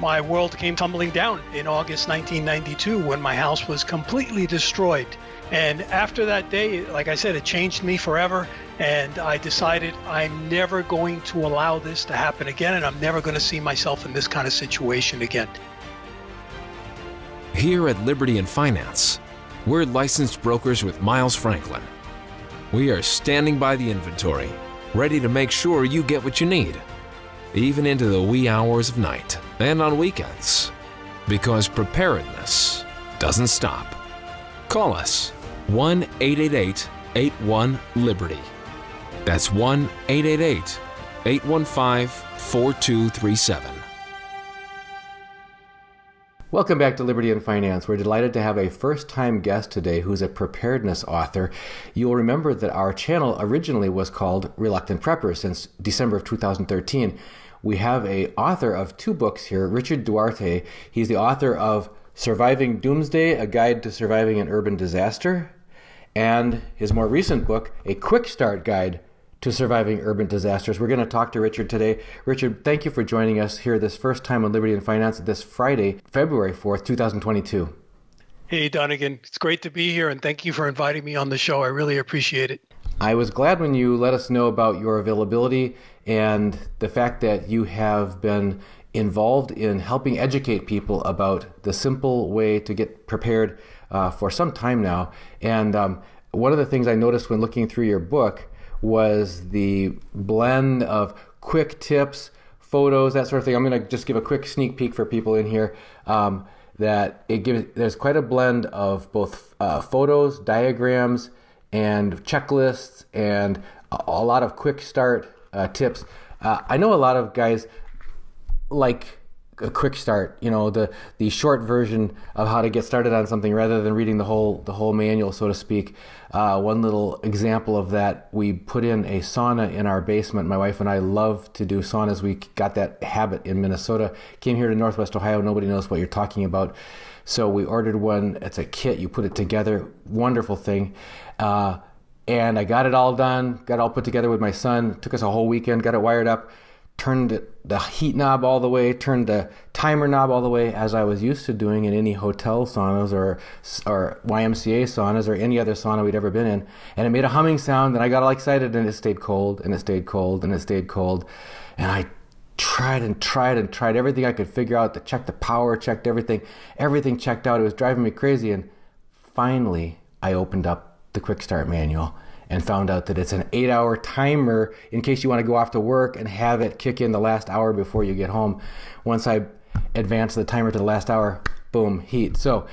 my world came tumbling down in August 1992 when my house was completely destroyed. And after that day, like I said, it changed me forever. And I decided I'm never going to allow this to happen again, and I'm never going to see myself in this kind of situation again. Here at Liberty and Finance, we're licensed brokers with Miles Franklin. We are standing by the inventory, ready to make sure you get what you need, even into the wee hours of night and on weekends, because preparedness doesn't stop. Call us 1-888-81-LIBERTY. That's 1-888-815-4237. Welcome back to Liberty and Finance. We're delighted to have a first-time guest today who's a preparedness author. You'll remember that our channel originally was called Reluctant Prepper since December of 2013. We have an author of 2 books here, Richard Duarte. He's the author of Surviving Doomsday, A Guide to Surviving an Urban Disaster, and his more recent book, A Quickstart Guide to Surviving Urban Disasters. We're going to talk to Richard today. Richard, thank you for joining us here this first time on Liberty and Finance this Friday, February 4th, 2022. Hey, Donegan. It's great to be here, and thank you for inviting me on the show. I really appreciate it. I was glad when you let us know about your availability and the fact that you have been involved in helping educate people about the simple way to get prepared for some time now. And one of the things I noticed when looking through your book was the blend of quick tips, photos, that sort of thing. I'm going to just give a quick sneak peek for people in here. There's quite a blend of both photos, diagrams, and checklists, and a lot of quick start tips. I know a lot of guys like a quick start, the short version of how to get started on something rather than reading the whole manual, so to speak. One little example of that, we put in a sauna in our basement. My wife and I love to do saunas. We got that habit in Minnesota. Came here to Northwest Ohio. Nobody knows what you're talking about. So we ordered one. It's a kit. You put it together. Wonderful thing. And I got it all done, got it all put together with my son. Took us a whole weekend, got it wired up. Turned the heat knob all the way, turned the timer knob all the way, as I was used to doing in any hotel saunas or YMCA saunas or any other sauna we'd ever been in. And it made a humming sound, and I got all excited, and it stayed cold, and it stayed cold, and it stayed cold. And I tried everything I could figure out to check the power, checked everything. Everything checked out. It was driving me crazy. And finally, I opened up the Quick Start manual and found out that it's an 8-hour timer in case you want to go off to work and have it kick in the last hour before you get home. Once I advance the timer to the last hour, boom, heat. So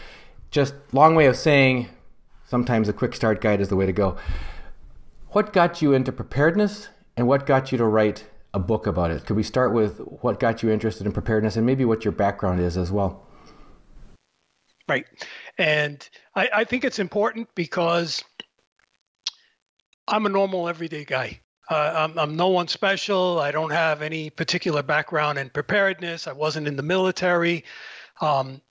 just long way of saying sometimes a quick start guide is the way to go. What got you into preparedness, and what got you to write a book about it? Could we start with what got you interested in preparedness and maybe what your background is as well? Right. And I think it's important because I'm a normal, everyday guy. I'm no one special. I don't have any particular background in preparedness. I wasn't in the military. I'm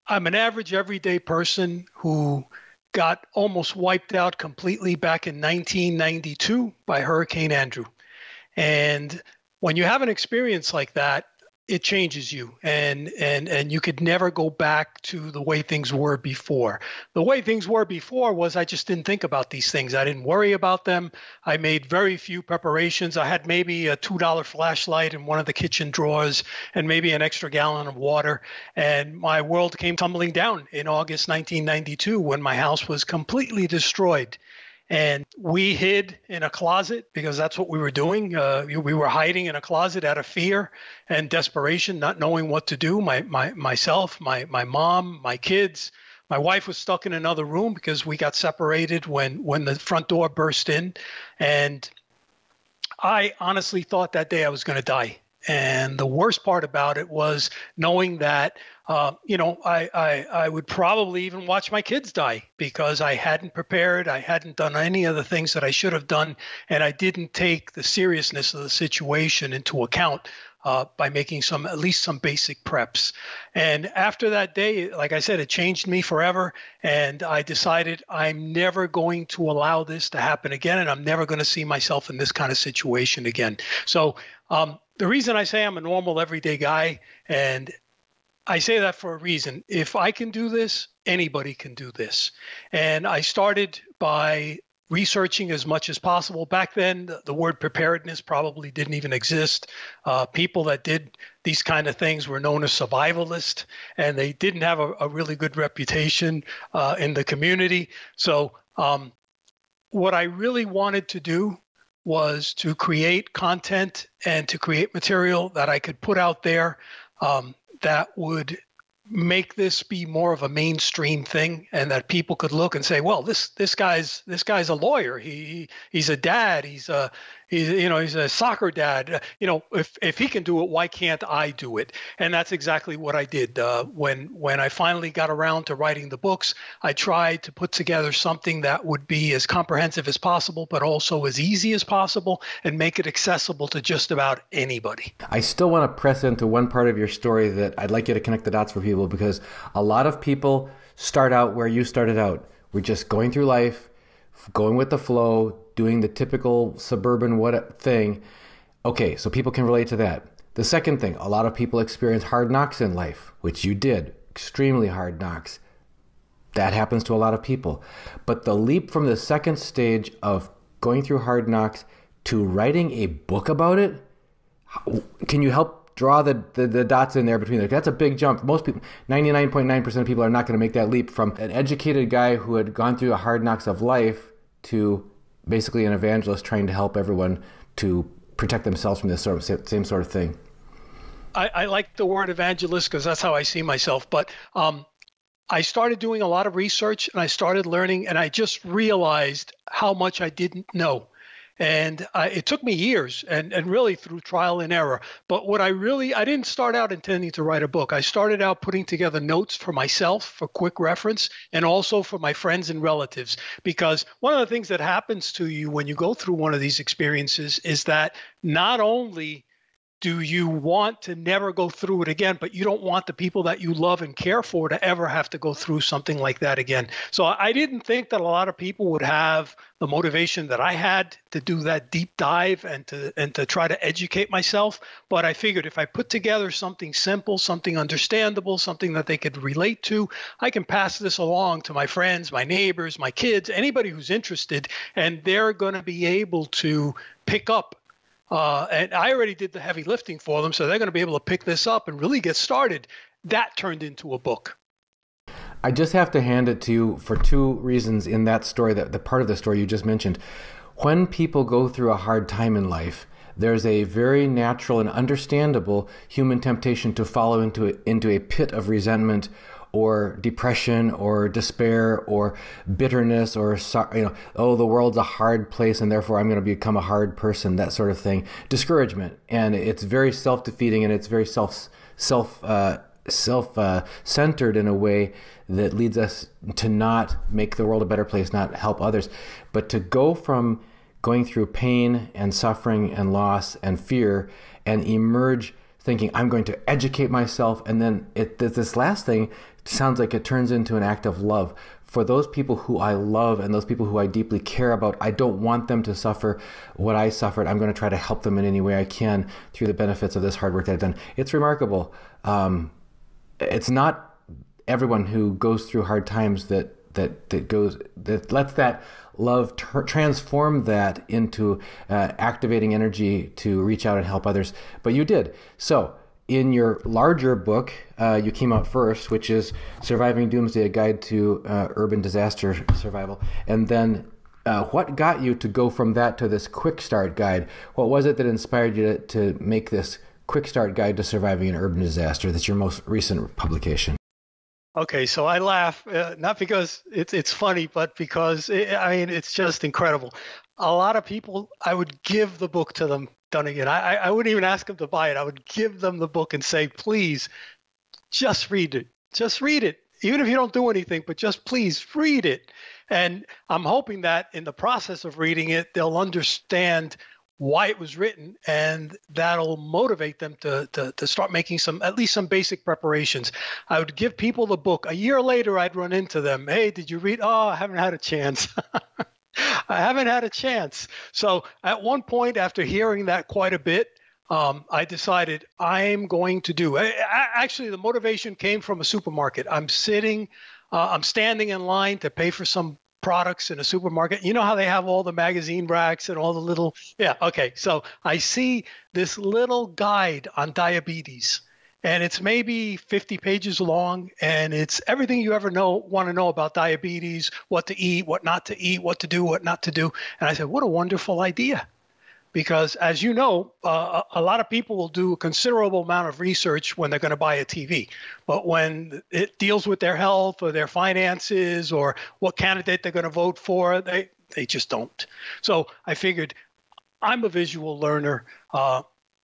an average, everyday person who got almost wiped out completely back in 1992 by Hurricane Andrew. And when you have an experience like that, it changes you, and you could never go back to the way things were before. The way things were before was I just didn't think about these things. I didn't worry about them. I made very few preparations. I had maybe a $2 flashlight in one of the kitchen drawers and maybe an extra gallon of water. And my world came tumbling down in August 1992 when my house was completely destroyed. And we hid in a closet because that's what we were doing. We were hiding in a closet out of fear and desperation, not knowing what to do. Myself, my mom, my kids. My wife was stuck in another room because we got separated when the front door burst in. And I honestly thought that day I was going to die. And the worst part about it was knowing that, I would probably even watch my kids die because I hadn't prepared. I hadn't done any of the things that I should have done. And I didn't take the seriousness of the situation into account by making at least some basic preps. And after that day, like I said, it changed me forever. And I decided I'm never going to allow this to happen again. And I'm never going to see myself in this kind of situation again. So the reason I say I'm a normal everyday guy, and I say that for a reason. If I can do this, anybody can do this. And I started by researching as much as possible. Back then, the word preparedness probably didn't even exist. People that did these kind of things were known as survivalists, and they didn't have a really good reputation in the community. So what I really wanted to do was to create content and to create material that I could put out there that would make this be more of a mainstream thing, and that people could look and say, well, this guy's a lawyer. He's a dad. He's a soccer dad. If he can do it, why can't I do it? And that's exactly what I did. When I finally got around to writing the books, I tried to put together something that would be as comprehensive as possible, but also as easy as possible, and make it accessible to just about anybody. I still want to press into one part of your story that I'd like you to connect the dots for people, because a lot of people start out where you started out. We're just going through life, going with the flow, doing the typical suburban thing. Okay, so people can relate to that. The second thing, a lot of people experience hard knocks in life, which you did, extremely hard knocks. That happens to a lot of people. But the leap from the second stage of going through hard knocks to writing a book about it, can you help draw the dots in there between them? That's a big jump. Most people, 99.9% of people are not going to make that leap from an educated guy who had gone through the hard knocks of life to basically an evangelist trying to help everyone to protect themselves from this same sort of thing. I like the word evangelist because that's how I see myself. But I started doing a lot of research, and I started learning, and I just realized how much I didn't know. And it took me years and really through trial and error. But I didn't start out intending to write a book. I started out putting together notes for myself for quick reference, and also for my friends and relatives. Because one of the things that happens to you when you go through one of these experiences is that not only do you want to never go through it again, but you don't want the people that you love and care for to ever have to go through something like that again. So I didn't think that a lot of people would have the motivation that I had to do that deep dive and to try to educate myself. But I figured if I put together something simple, something understandable, something that they could relate to, I can pass this along to my friends, my neighbors, my kids, anybody who's interested, and they're going to be able to pick up. And I already did the heavy lifting for them, so they're going to be able to pick this up and really get started. That turned into a book. I just have to hand it to you for two reasons in that story, the part of the story you just mentioned. When people go through a hard time in life, there's a very natural and understandable human temptation to follow into a pit of resentment or depression or despair or bitterness or, oh, the world's a hard place and therefore I'm going to become a hard person, that sort of thing. Discouragement. And it's very self-defeating, and it's very self-centered in a way that leads us to not make the world a better place, not help others, but to go from going through pain and suffering and loss and fear and emerge thinking, I'm going to educate myself. And then this last thing sounds like it turns into an act of love. For those people who I love and those people who I deeply care about, I don't want them to suffer what I suffered. I'm going to try to help them in any way I can through the benefits of this hard work that I've done. It's remarkable. It's not everyone who goes through hard times that lets that love transform that into activating energy to reach out and help others. But you did. So in your larger book, you came out first, which is Surviving Doomsday, a Guide to Urban Disaster Survival. And then what got you to go from that to this Quickstart guide? What was it that inspired you to make this Quickstart Guide to Surviving an Urban Disaster? That's your most recent publication. Okay, so I laugh, not because it's funny, but because, it's just incredible. A lot of people, I would give the book to them, Dunnigan. I wouldn't even ask them to buy it. I would give them the book and say, please, just read it. Just read it. Even if you don't do anything, but just please read it. And I'm hoping that in the process of reading it, they'll understand why it was written, and that'll motivate them to start making at least some basic preparations. I would give people the book. A year later, I'd run into them. Hey, did you read? Oh, I haven't had a chance. I haven't had a chance. So at one point, after hearing that quite a bit, I decided I'm going to do. Actually, the motivation came from a supermarket. I'm standing in line to pay for some products in a supermarket. You know how they have all the magazine racks and all the little, yeah, okay. So I see this little guide on diabetes, and it's maybe 50 pages long, and it's everything you ever want to know about diabetes, what to eat, what not to eat, what to do, what not to do. And I said, what a wonderful idea. Because as you know, a lot of people will do a considerable amount of research when they're going to buy a TV. But when it deals with their health or their finances or what candidate they're going to vote for, they just don't. So I figured I'm a visual learner.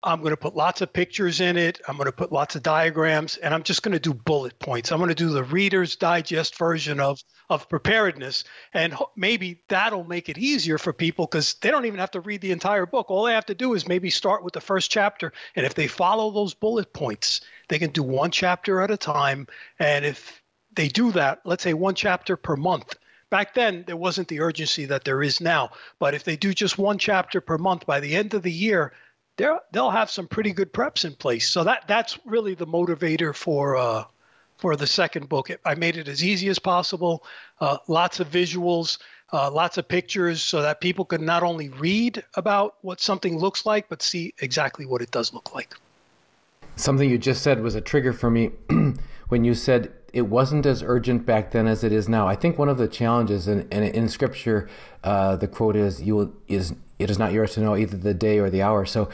I'm going to put lots of pictures in it. I'm going to put lots of diagrams, and I'm just going to do bullet points. I'm going to do the Reader's Digest version of Preparedness, and maybe that'll make it easier for people because they don't even have to read the entire book. All they have to do is maybe start with the first chapter, and if they follow those bullet points, they can do one chapter at a time. And if they do that, let's say one chapter per month. Back then, there wasn't the urgency that there is now. But if they do just one chapter per month, by the end of the year, they'll have some pretty good preps in place. So that's really the motivator for the second book. I made it as easy as possible, lots of visuals, lots of pictures, so that people can not only read about what something looks like, but see exactly what it does look like. Something you just said was a trigger for me when you said it wasn't as urgent back then as it is now. I think one of the challenges in Scripture, the quote is, it is not yours to know either the day or the hour. So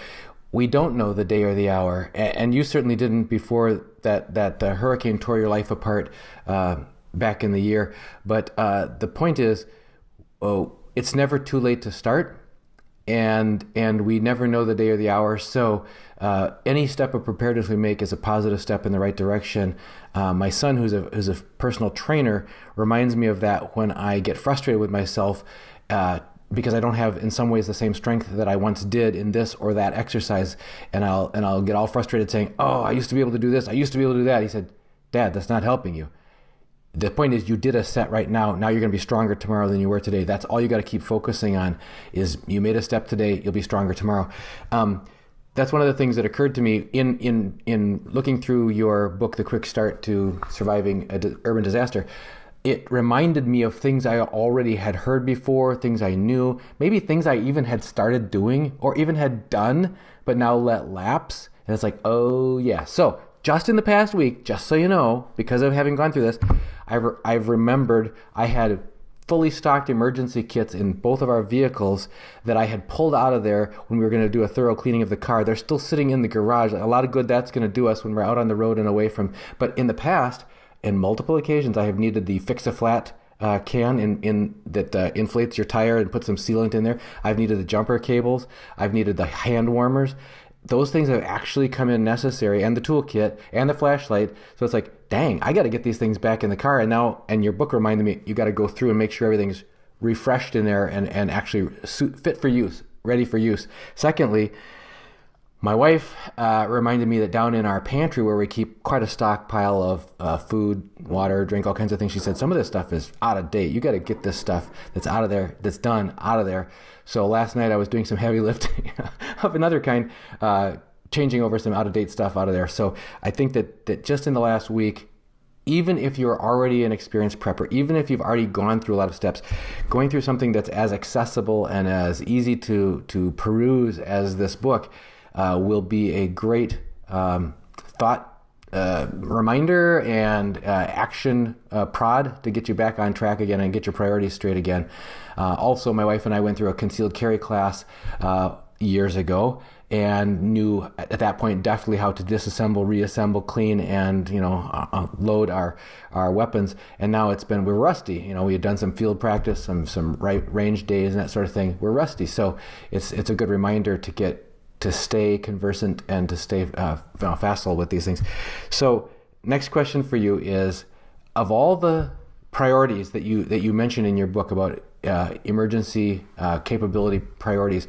we don't know the day or the hour. And you certainly didn't before that hurricane tore your life apart back in the year. But the point is, it's never too late to start. And we never know the day or the hour. So any step of preparedness we make is a positive step in the right direction. My son, who's a personal trainer, reminds me of that when I get frustrated with myself because I don't have, in some ways, the same strength that I once did in this or that exercise. And I'll get all frustrated saying, oh, I used to be able to do this. I used to be able to do that. He said, Dad, that's not helping you. The point is, you did a set right now. Now you're going to be stronger tomorrow than you were today. That's all you got to keep focusing on is you made a step today, you'll be stronger tomorrow. That's one of the things that occurred to me in looking through your book, The Quick Start to Surviving an Urban Disaster. It reminded me of things I already had heard before, things I knew, maybe things I even had started doing or even had done, but now let lapse. And it's like, oh yeah. So just in the past week, just so you know, because of having gone through this, I've remembered I had fully stocked emergency kits in both of our vehicles that I had pulled out of there when we were going to do a thorough cleaning of the car. They're still sitting in the garage. A lot of good that's going to do us when we're out on the road and away from. But in the past, in multiple occasions, I have needed the Fix-A-Flat can in that inflates your tire and puts some sealant in there. I've needed the jumper cables. I've needed the hand warmers. Those things have actually come in necessary, and the toolkit and the flashlight. So it's like, dang, I got to get these things back in the car. And your book reminded me, you got to go through and make sure everything's refreshed in there and actually fit for use, ready for use. Secondly, my wife reminded me that down in our pantry where we keep quite a stockpile of food, water, drink, all kinds of things, she said, some of this stuff is out of date. You got to get this stuff that's out of there, that's done, out of there. So last night I was doing some heavy lifting of another kind, changing over some out-of-date stuff out of there. So I think that just in the last week, even if you're already an experienced prepper, even if you've already gone through a lot of steps, going through something that's as accessible and as easy to peruse as this book will be a great thought reminder and action prod to get you back on track again and get your priorities straight again. Also, my wife and I went through a concealed carry class years ago and knew at that point definitely how to disassemble, reassemble, clean, and load our weapons. And now we're rusty. We had done some field practice, some range days and that sort of thing. We're rusty, so it's a good reminder to stay conversant and to stay facile with these things. So next question for you is, of all the priorities that you mentioned in your book about emergency capability priorities,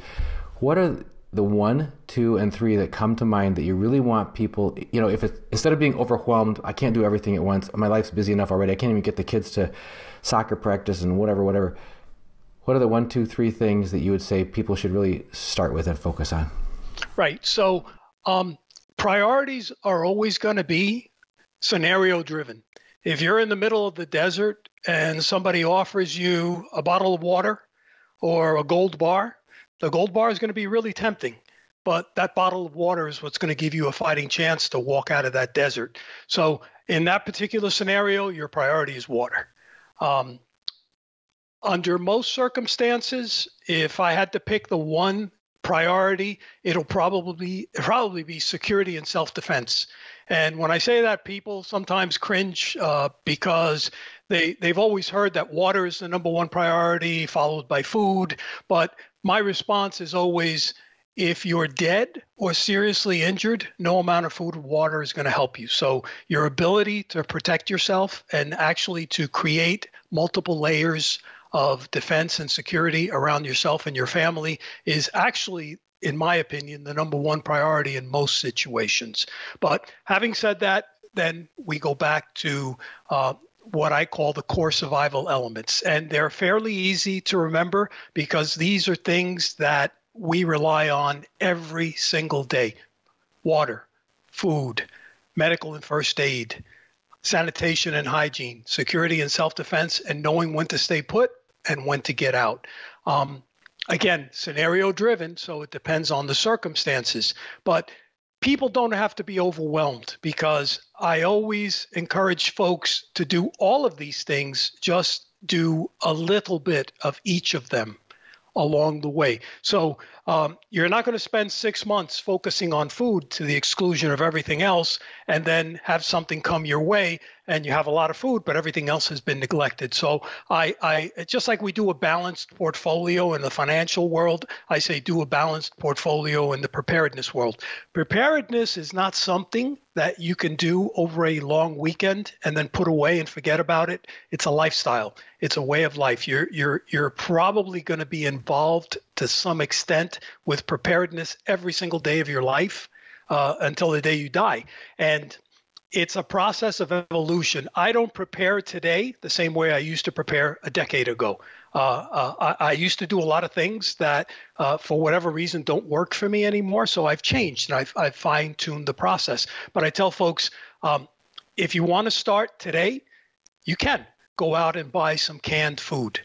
what are the 1, 2, and 3 that come to mind that you really want people, if it's, instead of being overwhelmed, I can't do everything at once, my life's busy enough already, I can't even get the kids to soccer practice and whatever, what are the 1, 2, 3 things that you would say people should really start with and focus on? Right. So priorities are always going to be scenario driven. If you're in the middle of the desert and somebody offers you a bottle of water or a gold bar, the gold bar is going to be really tempting. But that bottle of water is what's going to give you a fighting chance to walk out of that desert. So in that particular scenario, your priority is water. Under most circumstances, if I had to pick the one priority, it'll probably be security and self-defense. And when I say that, people sometimes cringe because they've always heard that water is the number one priority, followed by food. But my response is always, if you're dead or seriously injured, no amount of food or water is going to help you. So your ability to protect yourself and actually to create multiple layers of defense and security around yourself and your family is actually, in my opinion, the number one priority in most situations. But having said that, then we go back to what I call the core survival elements. And they're fairly easy to remember because these are things that we rely on every single day: water, food, medical and first aid, sanitation and hygiene, security and self-defense, and knowing when to stay put and when to get out. Again, scenario driven, so it depends on the circumstances. But people don't have to be overwhelmed because I always encourage folks to do all of these things, just do a little bit of each of them along the way. So you're not going to spend 6 months focusing on food to the exclusion of everything else and then have something come your way and you have a lot of food, but everything else has been neglected. So I just like we do a balanced portfolio in the financial world, I say do a balanced portfolio in the preparedness world. Preparedness is not something that you can do over a long weekend and then put away and forget about it. It's a lifestyle. It's a way of life. You're probably going to be involved to some extent with preparedness every single day of your life until the day you die. And it's a process of evolution. I don't prepare today the same way I used to prepare a decade ago. I used to do a lot of things that, for whatever reason, don't work for me anymore. So I've changed and I've fine-tuned the process. But I tell folks, if you want to start today, you can go out and buy some canned food.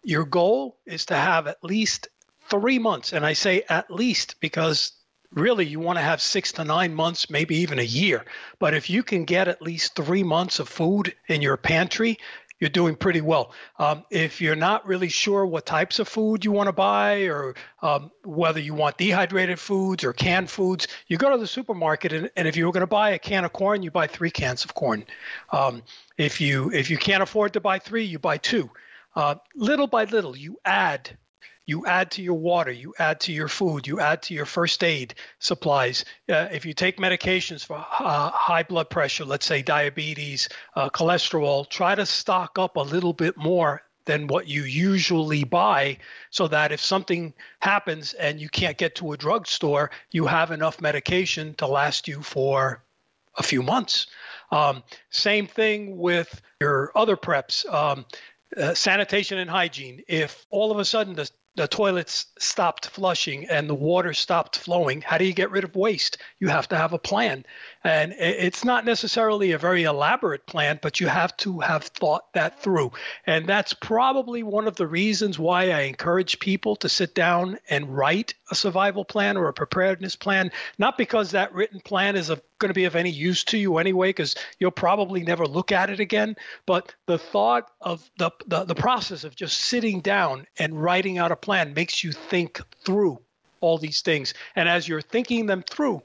Your goal is to have at least 3 months. And I say at least because really you want to have 6 to 9 months, maybe even a year. But if you can get at least 3 months of food in your pantry, you're doing pretty well. If you're not really sure what types of food you want to buy or whether you want dehydrated foods or canned foods, you go to the supermarket and if you were going to buy a can of corn, you buy 3 cans of corn. If you can't afford to buy 3, you buy 2. Little by little, you add to your water, you add to your food, you add to your first aid supplies. If you take medications for high blood pressure, let's say diabetes, cholesterol, try to stock up a little bit more than what you usually buy so that if something happens and you can't get to a drugstore, you have enough medication to last you for a few months. Same thing with your other preps, sanitation and hygiene. If all of a sudden the toilets stopped flushing and the water stopped flowing, how do you get rid of waste? You have to have a plan. And it's not necessarily a very elaborate plan, but you have to have thought that through. And that's probably one of the reasons why I encourage people to sit down and write a survival plan or a preparedness plan, not because that written plan is going to be of any use to you anyway, because you'll probably never look at it again. But the thought of the process of just sitting down and writing out a plan makes you think through all these things. And as you're thinking them through,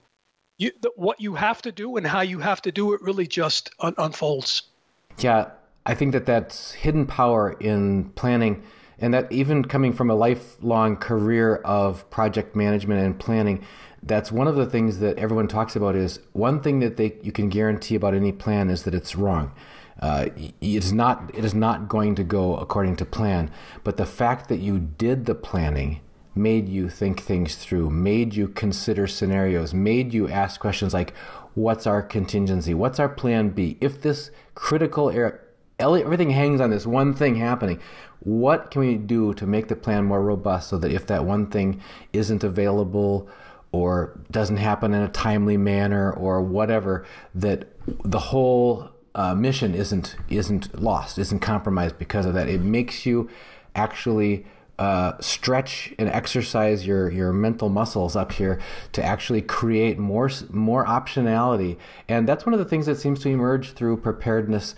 what you have to do and how you have to do it really just unfolds. Yeah, I think that's hidden power in planning, and that even coming from a lifelong career of project management and planning, that's one of the things that everyone talks about. Is one thing that you can guarantee about any plan is that it's wrong. It is not going to go according to plan. But the fact that you did the planning made you think things through, made you consider scenarios, made you ask questions like, what's our contingency? What's our plan B? If this critical area, everything hangs on this one thing happening, what can we do to make the plan more robust so that if that one thing isn't available or doesn't happen in a timely manner or whatever, that the whole mission isn't lost, isn't compromised because of that. It makes you actually stretch and exercise your mental muscles up here to actually create more optionality. And that's one of the things that seems to emerge through preparedness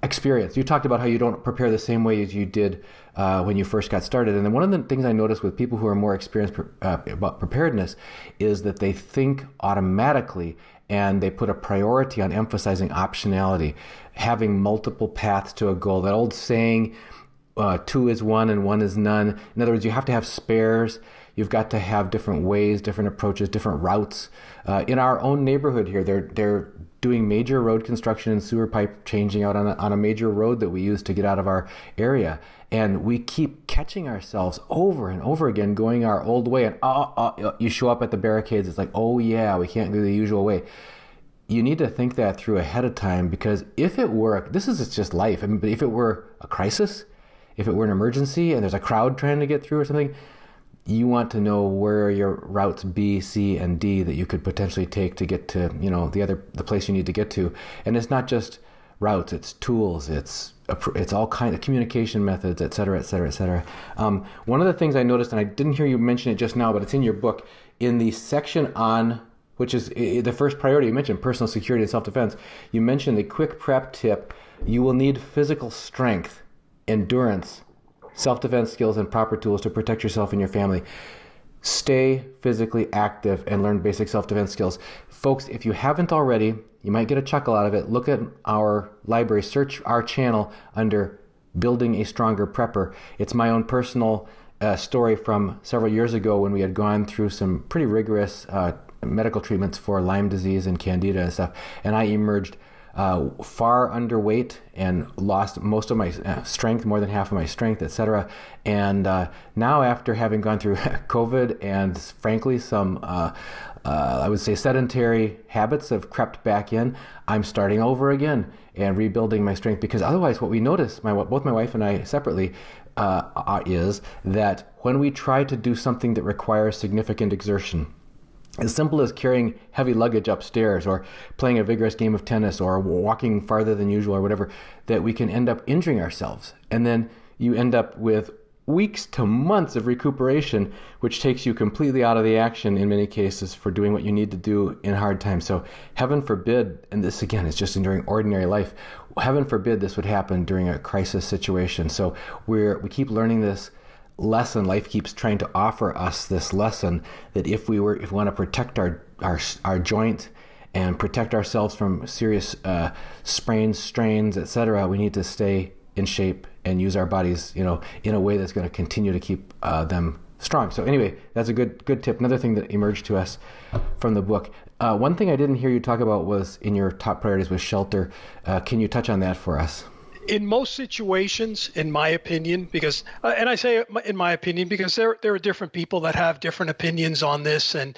experience. You talked about how you don't prepare the same way as you did when you first got started. And then one of the things I noticed with people who are more experienced about preparedness is that they think automatically and they put a priority on emphasizing optionality, having multiple paths to a goal. That old saying, 2 is 1 and 1 is none. In other words, you have to have spares. You've got to have different ways, different approaches, different routes. In our own neighborhood here, they're doing major road construction and sewer pipe changing out on a major road that we use to get out of our area. And we keep catching ourselves over and over again going our old way. And you show up at the barricades, it's like, oh yeah, we can't go the usual way. You need to think that through ahead of time, because if it were, this is just life. I mean, but if it were a crisis, if it were an emergency and there's a crowd trying to get through or something, you want to know where your routes B, C, and D that you could potentially take to get to, the place you need to get to. And it's not just routes, it's tools, it's all kinds of communication methods, et cetera, et cetera, et cetera. One of the things I noticed, and I didn't hear you mention it just now, but it's in your book, in the section on, which is the first priority you mentioned, personal security and self-defense, you mentioned the quick prep tip. You will need physical strength, endurance, self-defense skills, and proper tools to protect yourself and your family. Stay physically active and learn basic self-defense skills. Folks, if you haven't already, you might get a chuckle out of it. Look at our library, search our channel under Building a Stronger Prepper. It's my own personal story from several years ago when we had gone through some pretty rigorous medical treatments for Lyme disease and candida and stuff. And I emerged far underweight and lost most of my strength, more than half of my strength, etc. And now, after having gone through COVID and frankly some, I would say, sedentary habits have crept back in, I'm starting over again and rebuilding my strength, because otherwise what we notice, both my wife and I separately, is that when we try to do something that requires significant exertion, as simple as carrying heavy luggage upstairs or playing a vigorous game of tennis or walking farther than usual or whatever, that we can end up injuring ourselves. And then you end up with weeks to months of recuperation, which takes you completely out of the action in many cases for doing what you need to do in hard times. So heaven forbid, and this again is just during ordinary life, heaven forbid this would happen during a crisis situation. So we keep learning this lesson. Life keeps trying to offer us this lesson that if we want to protect our joint and protect ourselves from serious sprains, strains, etc., we need to stay in shape and use our bodies, in a way that's going to continue to keep them strong. So anyway, that's a good tip. Another thing that emerged to us from the book. One thing I didn't hear you talk about was in your top priorities was shelter. Can you touch on that for us? In most situations, in my opinion, because, and I say in my opinion, because there are different people that have different opinions on this, and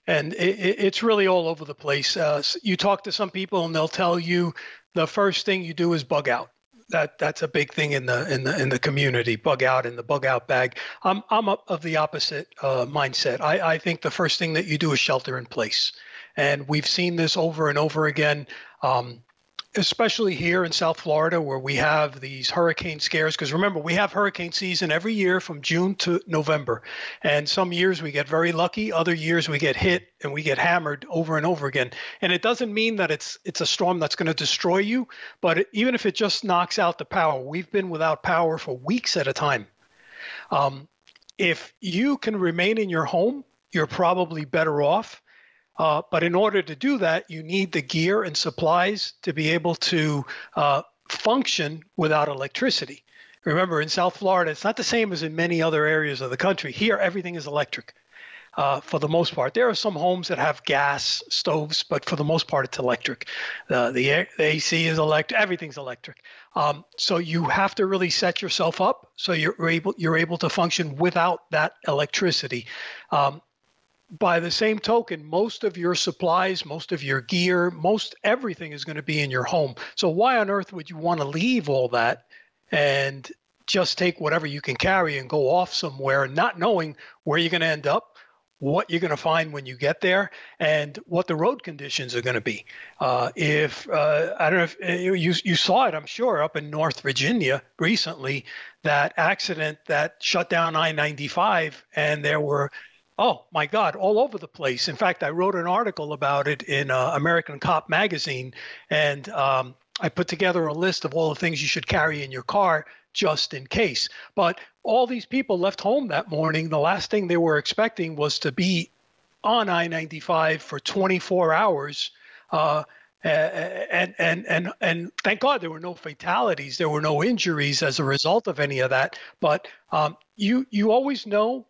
it's really all over the place. You talk to some people and they'll tell you the first thing you do is bug out. That's a big thing in the community, bug out in the bug out bag. I'm of the opposite mindset. I think the first thing that you do is shelter in place, and we've seen this over and over again. Especially here in South Florida, where we have these hurricane scares. Because remember, we have hurricane season every year from June to November. And some years we get very lucky. Other years we get hit and we get hammered over and over again. And it doesn't mean that it's a storm that's going to destroy you. But even if it just knocks out the power, we've been without power for weeks at a time. If you can remain in your home, you're probably better off. But in order to do that, you need the gear and supplies to be able to function without electricity. Remember, in South Florida, it's not the same as in many other areas of the country. Here, everything is electric for the most part. There are some homes that have gas stoves, but for the most part, it's electric. The AC is electric. Everything's electric. So you have to really set yourself up so you're able to function without that electricity. By the same token, most of your supplies, most of your gear, most everything is going to be in your home. So why on earth would you want to leave all that and just take whatever you can carry and go off somewhere, not knowing where you're going to end up, what you're going to find when you get there and what the road conditions are going to be. I don't know if you saw it, I'm sure, up in North Virginia recently, that accident that shut down I-95, and there were, oh my God, all over the place. In fact, I wrote an article about it in American Cop magazine, and I put together a list of all the things you should carry in your car just in case. But all these people left home that morning. The last thing they were expecting was to be on I-95 for 24 hours. And thank God there were no fatalities. There were no injuries as a result of any of that. But you always know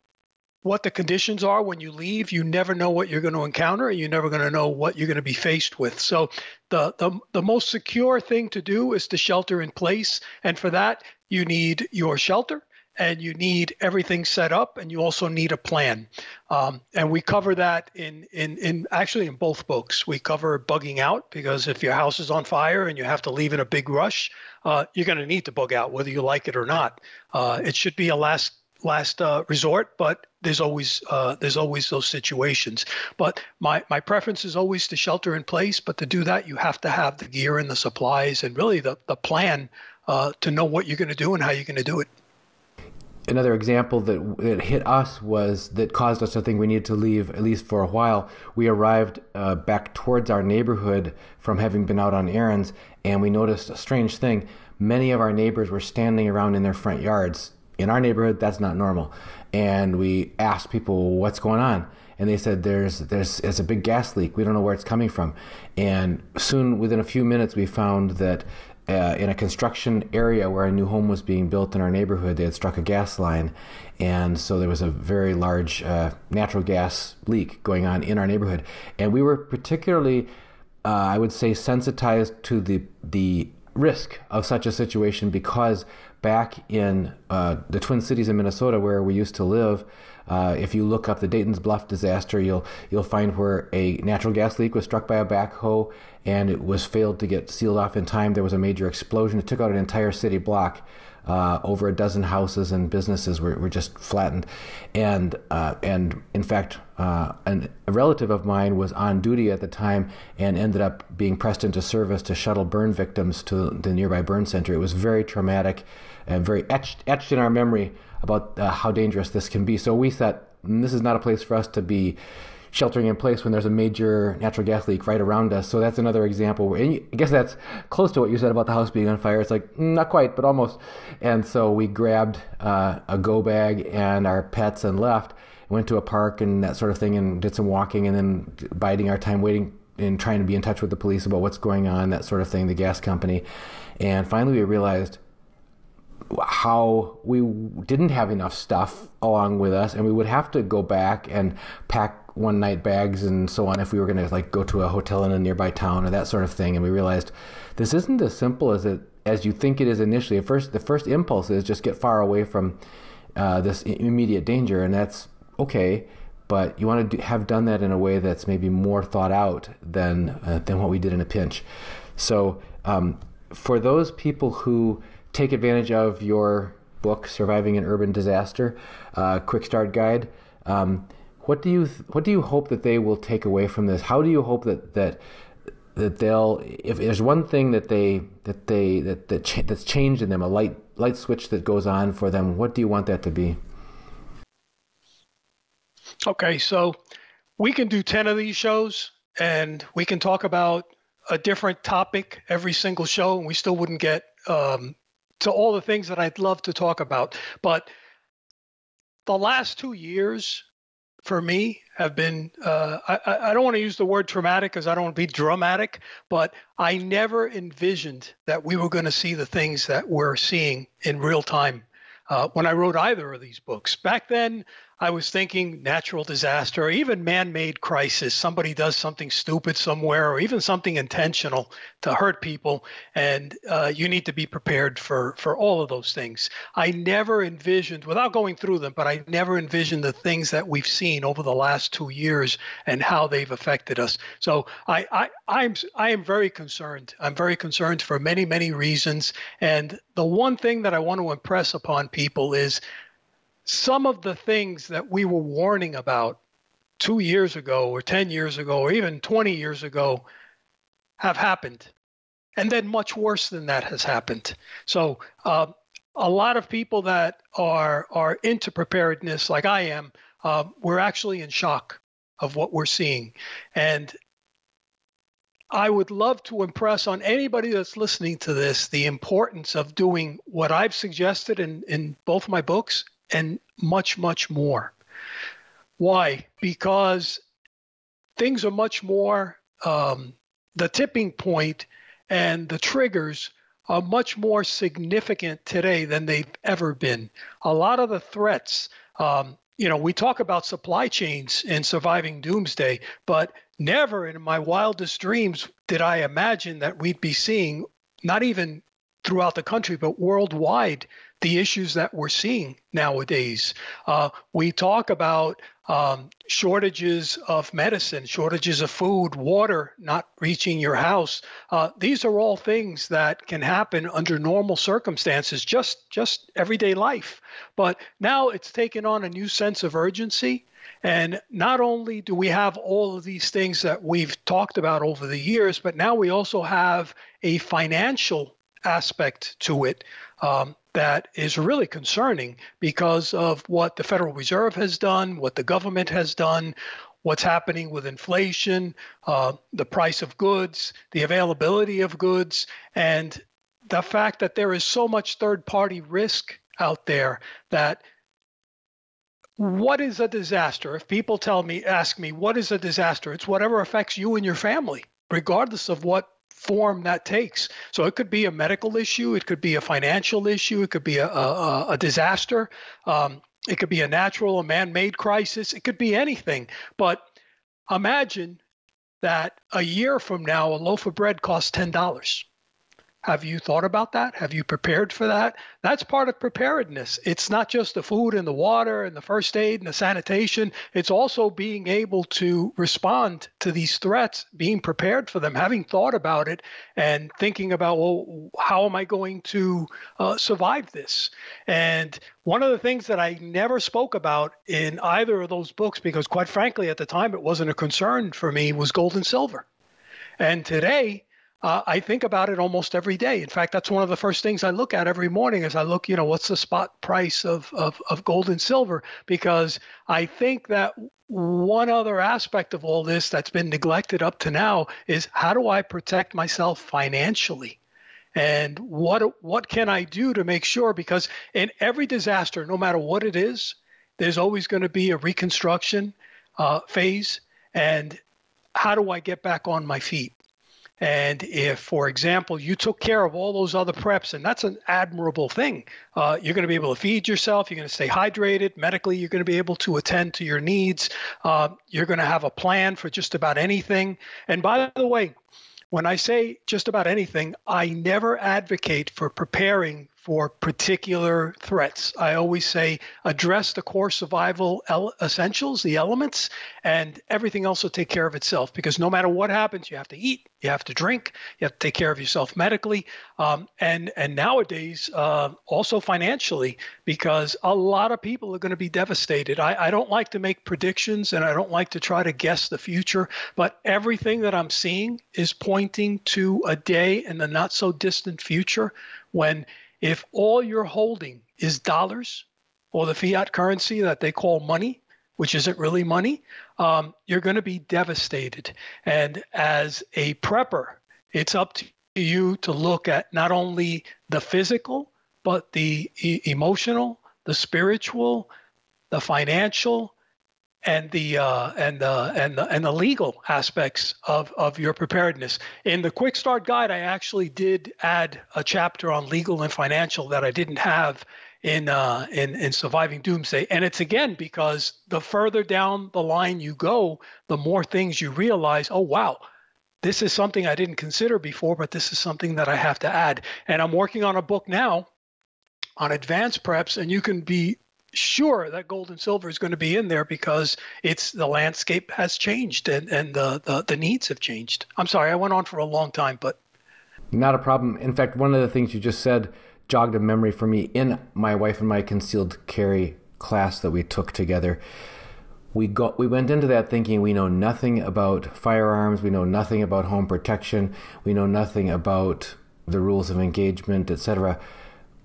what the conditions are when you leave. You never know what you're going to encounter, and you're never going to know what you're going to be faced with. So the most secure thing to do is to shelter in place. And for that, you need your shelter, and you need everything set up, and you also need a plan. And we cover that actually in both books. We cover bugging out, because if your house is on fire and you have to leave in a big rush, you're going to need to bug out, whether you like it or not. It should be a last resort, but there's always those situations. But my preference is always to shelter in place. But to do that, you have to have the gear and the supplies, and really the plan to know what you're going to do and how you're going to do it. Another example that hit us that caused us to think we needed to leave, at least for a while. We arrived back towards our neighborhood from having been out on errands, and we noticed a strange thing. Many of our neighbors were standing around in their front yards. In our neighborhood, that's not normal. And we asked people, what's going on? And they said, there's a big gas leak. We don't know where it's coming from. And soon, within a few minutes, we found that in a construction area where a new home was being built in our neighborhood, they had struck a gas line. And so there was a very large natural gas leak going on in our neighborhood. And we were particularly, I would say, sensitized to the risk of such a situation, because back in the Twin Cities in Minnesota, where we used to live, if you look up the Dayton's Bluff disaster, you'll find where a natural gas leak was struck by a backhoe, and it was failed to get sealed off in time. There was a major explosion. It took out an entire city block. Over a dozen houses and businesses were just flattened. And in fact, a relative of mine was on duty at the time and ended up being pressed into service to shuttle burn victims to the nearby burn center. It was very traumatic and very etched in our memory about how dangerous this can be. So we thought, this is not a place for us to be sheltering in place when there's a major natural gas leak right around us. So that's another example. And I guess that's close to what you said about the house being on fire. It's like, not quite, but almost. And so we grabbed a go bag and our pets and left, went to a park and that sort of thing, and did some walking, and then biding our time waiting and trying to be in touch with the police about what's going on, that sort of thing, the gas company. And finally we realized how we didn't have enough stuff along with us, and we would have to go back and pack one night bags and so on if we were going to go to a hotel in a nearby town or that sort of thing. And we realized this isn't as simple as you think it is initially. The first impulse is just get far away from this immediate danger, and that's okay, but you want to have done that in a way that's maybe more thought out than what we did in a pinch. So for those people who take advantage of your book, Surviving an Urban Disaster, Quickstart Guide, what do you hope that they will take away from this? How do you hope that they'll, if there's one thing that's changed in them, a light switch that goes on for them, what do you want that to be? Okay, so we can do 10 of these shows, and we can talk about a different topic every single show, and we still wouldn't get to all the things that I'd love to talk about. But the last 2 years for me have been, I don't want to use the word traumatic because I don't want to be dramatic, but I never envisioned that we were going to see the things that we're seeing in real time when I wrote either of these books. Back then, I was thinking natural disaster, or even man-made crisis. Somebody does something stupid somewhere, or even something intentional to hurt people, and you need to be prepared for all of those things. I never envisioned, without going through them, but I never envisioned the things that we've seen over the last 2 years and how they've affected us. So I am very concerned. I'm very concerned for many, many reasons. And the one thing that I want to impress upon people is some of the things that we were warning about 2 years ago or 10 years ago or even 20 years ago have happened. And then much worse than that has happened. So a lot of people that are into preparedness, like I am, we're actually in shock of what we're seeing. And I would love to impress on anybody that's listening to this the importance of doing what I've suggested in both my books and much, much more. Why? Because things are much more, the tipping point and the triggers are much more significant today than they've ever been. A lot of the threats, we talk about supply chains and surviving doomsday, but never in my wildest dreams did I imagine that we'd be seeing, not even throughout the country, but worldwide, the issues that we're seeing nowadays. We talk about shortages of medicine, shortages of food, water not reaching your house. These are all things that can happen under normal circumstances, just everyday life. But now it's taken on a new sense of urgency. And not only do we have all of these things that we've talked about over the years, but now we also have a financial aspect to it that is really concerning because of what the Federal Reserve has done, what the government has done, what's happening with inflation, the price of goods, the availability of goods, and the fact that there is so much third-party risk out there that what is a disaster? If people ask me, what is a disaster? It's whatever affects you and your family, regardless of what form that takes. So it could be a medical issue, it could be a financial issue, it could be a disaster, it could be a man-made crisis, it could be anything. But imagine that a year from now, a loaf of bread costs $10. Have you thought about that? Have you prepared for that? That's part of preparedness. It's not just the food and the water and the first aid and the sanitation. It's also being able to respond to these threats, being prepared for them, having thought about it and thinking about, well, how am I going to survive this? And one of the things that I never spoke about in either of those books, because quite frankly, at the time, it wasn't a concern for me, was gold and silver. And today, I think about it almost every day. In fact, that's one of the first things I look at every morning as I look, what's the spot price of gold and silver? Because I think that one other aspect of all this that's been neglected up to now is how do I protect myself financially? And what can I do to make sure? Because in every disaster, no matter what it is, there's always going to be a reconstruction phase. And how do I get back on my feet? And if, for example, you took care of all those other preps, and that's an admirable thing, you're going to be able to feed yourself, you're going to stay hydrated, medically, you're going to be able to attend to your needs, you're going to have a plan for just about anything. And by the way, when I say just about anything, I never advocate for preparing for particular threats. I always say address the core survival essentials, the elements, and everything else will take care of itself. Because no matter what happens, you have to eat, you have to drink, you have to take care of yourself medically, and nowadays also financially, because a lot of people are going to be devastated. I don't like to make predictions, and I don't like to try to guess the future, but everything that I'm seeing is pointing to a day in the not so distant future when if all you're holding is dollars or the fiat currency that they call money, which isn't really money, you're going to be devastated. And as a prepper, it's up to you to look at not only the physical, but the emotional, the spiritual, the financial, and the legal aspects of your preparedness. In the Quickstart guide, I actually did add a chapter on legal and financial that I didn't have in Surviving Doomsday. And it's again because the further down the line you go, the more things you realize, oh wow, this is something I didn't consider before, but this is something that I have to add. And I'm working on a book now on advanced preps, and you can be sure that gold and silver is going to be in there because the landscape has changed and the needs have changed. I'm sorry, I went on for a long time, but. Not a problem. In fact, one of the things you just said jogged a memory for me in my wife and my concealed carry class that we took together. we went into that thinking we know nothing about firearms, we know nothing about home protection, we know nothing about the rules of engagement, etc.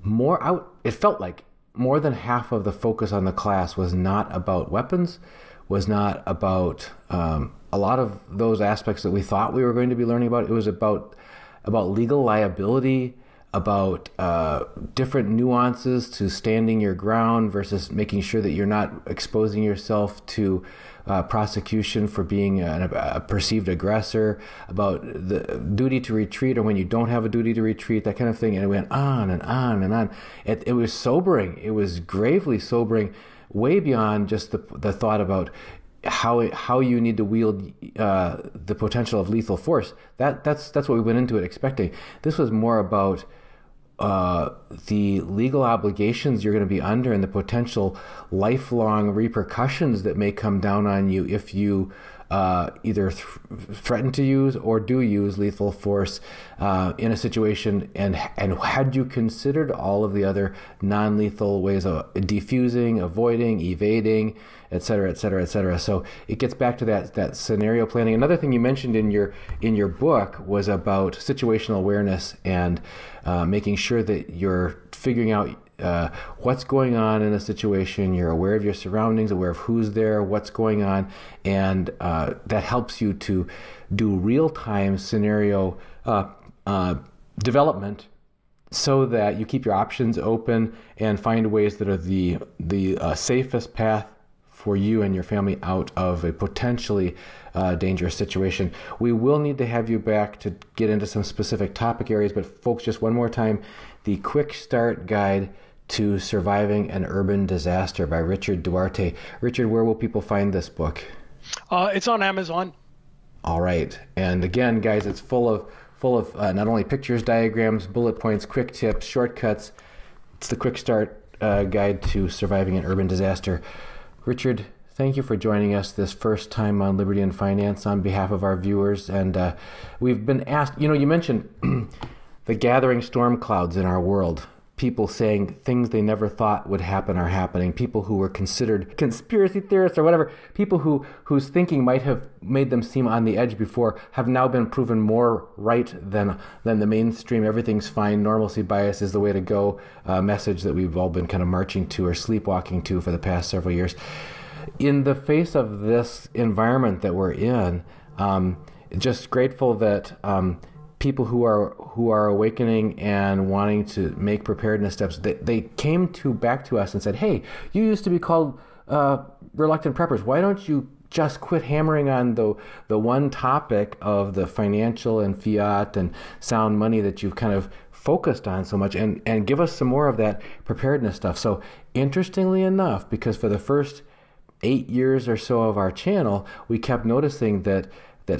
It felt like more than half of the focus on the class was not about weapons, was not about a lot of those aspects that we thought we were going to be learning about. It was about legal liability, about different nuances to standing your ground versus making sure that you're not exposing yourself to prosecution for being a perceived aggressor, about the duty to retreat or when you don't have a duty to retreat, that kind of thing. And it went on and on and on. It was sobering. It was gravely sobering, way beyond just the thought about how you need to wield the potential of lethal force. That's what we went into it expecting. This was more about the legal obligations you're going to be under and the potential lifelong repercussions that may come down on you if you either threaten to use or do use lethal force in a situation, and had you considered all of the other non-lethal ways of defusing, avoiding, evading, et cetera, et cetera, et cetera. So it gets back to that scenario planning. Another thing you mentioned in your book was about situational awareness and making sure that you're figuring out what's going on in a situation. You're aware of your surroundings, aware of who's there, what's going on, and that helps you to do real-time scenario development so that you keep your options open and find ways that are the safest path for you and your family out of a potentially dangerous situation. We will need to have you back to get into some specific topic areas, but folks, just one more time, the Quickstart Guide to Surviving an Urban Disaster by Richard Duarte. Richard, where will people find this book? It's on Amazon. All right. And again, guys, it's full of not only pictures, diagrams, bullet points, quick tips, shortcuts. It's the Quickstart Guide to Surviving an Urban Disaster. Richard, thank you for joining us this first time on Liberty and Finance on behalf of our viewers. And we've been asked, you mentioned the gathering storm clouds in our world. People saying things they never thought would happen are happening. People who were considered conspiracy theorists or whatever, people whose thinking might have made them seem on the edge before, have now been proven more right than the mainstream everything's fine, normalcy bias is the way to go message that we've all been kind of marching to or sleepwalking to for the past several years. In the face of this environment that we're in, just grateful that people who are awakening and wanting to make preparedness steps, they came back to us and said, hey, you used to be called reluctant preppers. Why don't you just quit hammering on the one topic of the financial and fiat and sound money that you've kind of focused on so much, and give us some more of that preparedness stuff. So interestingly enough, because for the first 8 years or so of our channel, we kept noticing that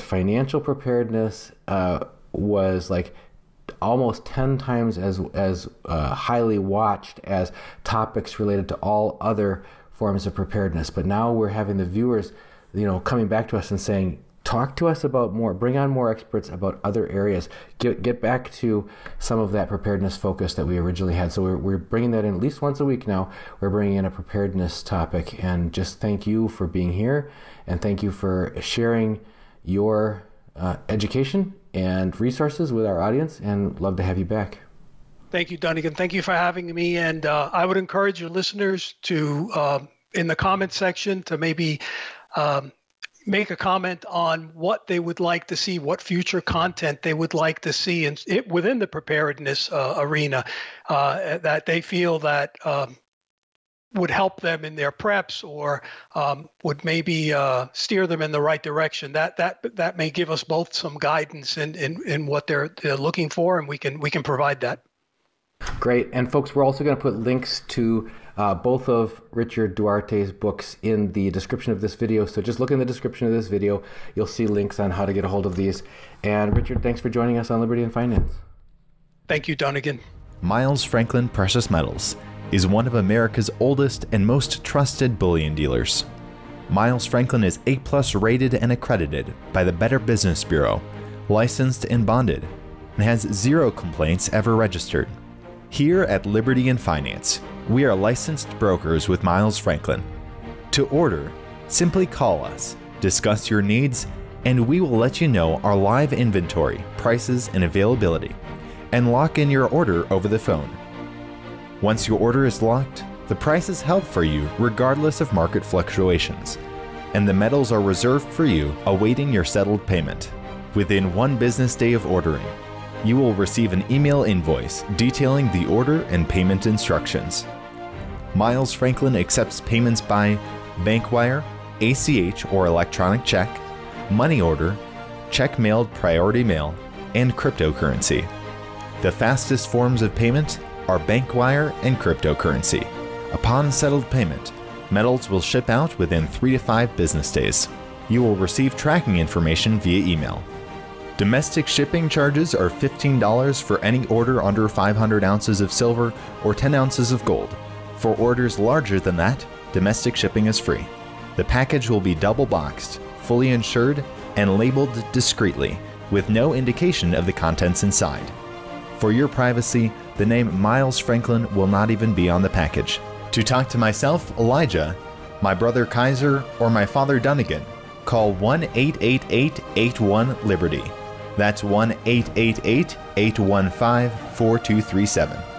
financial preparedness was like almost 10 times as highly watched as topics related to all other forms of preparedness. But now we're having the viewers, coming back to us and saying, talk to us about more, bring on more experts about other areas, get back to some of that preparedness focus that we originally had. So we're bringing that in at least once a week now. We're bringing in a preparedness topic, and just thank you for being here, and thank you for sharing your education and resources with our audience, and love to have you back. Thank you, Dunnigan. Thank you for having me. And I would encourage your listeners to, in the comment section, to maybe make a comment on what they would like to see, what future content they would like to see within the preparedness arena that they feel that would help them in their preps, or would maybe steer them in the right direction. That may give us both some guidance in what they're looking for, and we can provide that. Great. And folks, we're also going to put links to both of Richard Duarte's books in the description of this video. So just look in the description of this video. You'll see links on how to get a hold of these. And Richard, thanks for joining us on Liberty and Finance. Thank you, Dunnigan. Miles Franklin Precious Metals is one of America's oldest and most trusted bullion dealers. Miles Franklin is A+ rated and accredited by the Better Business Bureau, licensed and bonded, and has 0 complaints ever registered. Here at Liberty and Finance, we are licensed brokers with Miles Franklin. To order, Simply call us, discuss your needs, and we will let you know our live inventory, prices, and availability, and lock in your order over the phone. Once your order is locked, the price is held for you regardless of market fluctuations, and the metals are reserved for you awaiting your settled payment. Within 1 business day of ordering, you will receive an email invoice detailing the order and payment instructions. Miles Franklin accepts payments by bank wire, ACH or electronic check, money order, check mailed priority mail, and cryptocurrency. The fastest forms of payment are bank wire and cryptocurrency. Upon settled payment, metals will ship out within 3 to 5 business days. You will receive tracking information via email. Domestic shipping charges are $15 for any order under 500 ounces of silver or 10 ounces of gold. For orders larger than that, domestic shipping is free. The package will be double boxed, fully insured, and labeled discreetly, with no indication of the contents inside. For your privacy, the name Miles Franklin will not even be on the package. To talk to myself, Elijah, my brother Kaiser, or my father Dunnigan, call 1-888-81-LIBERTY. That's 1-888-815-4237.